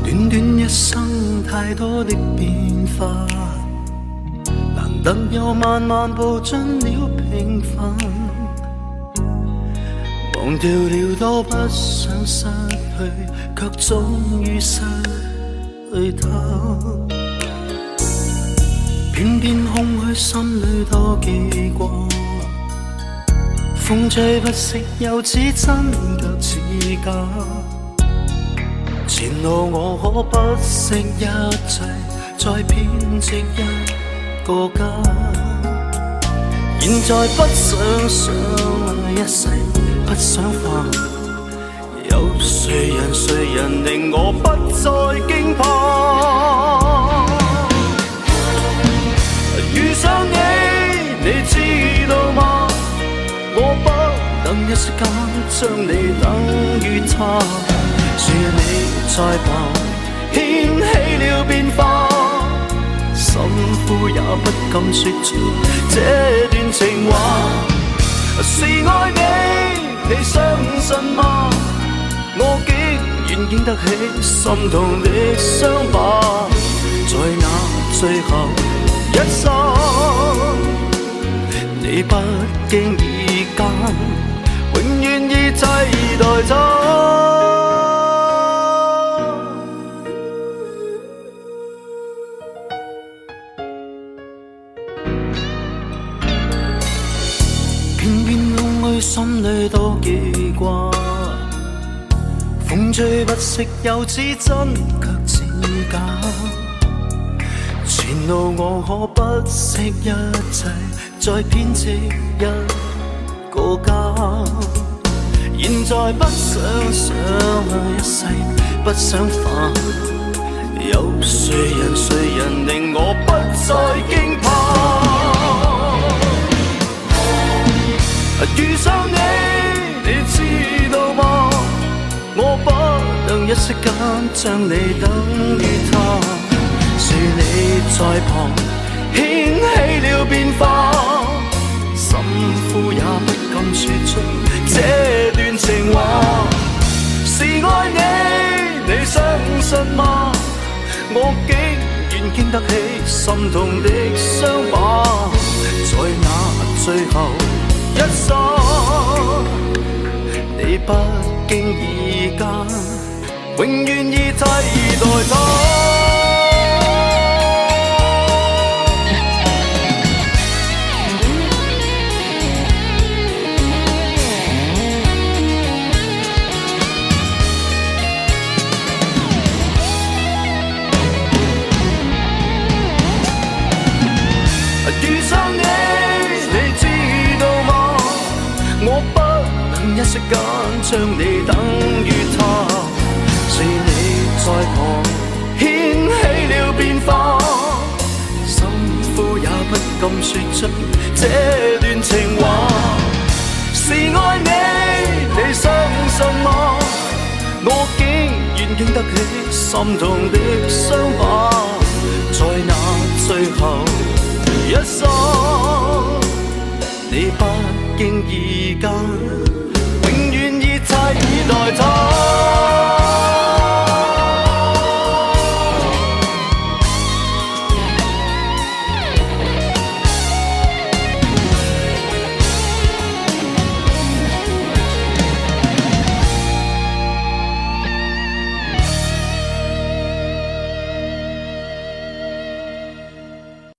短短一生太多的變化，難得又慢慢步進了平凡，忘掉了多不想失去，卻終於失去它。偏偏空虛心裏多記掛，風吹不息又似真卻似假。前路我可不惜一切，再編織一個家。現在不想相愛一世，不想化，有誰人令我不再驚怕？遇上你，你知道嗎？我不能一時間將你等於他。是你在旁掀起了變化，心呼也不敢說出這段情話。是愛你，你相信嗎？我竟然經得起心痛的傷疤，在那最後一生，你不經意間永遠已替代他。偏偏空虛心裏多記掛，風吹不息又似真卻似假。前路我可不惜一切，再編織一個家。現在不想相愛一世，不想化，有誰人令我不再驚怕？遇上你，你知道嗎？我不能一息間將你等於他。是你在旁掀起了變化，心呼也不敢說出這段情話。是愛你，你相信嗎？我竟然經得起心痛的傷疤，在那最後一生，你不經意間永遠已替代他。遇上你，你知道嗎？我不能一息間將你等於他。是你在旁掀起了變化，心呼也不敢說出這段情話。是愛你，你相信嗎？我竟然經得起心痛的傷疤，在那最後一生，你不經意間永遠已替代他。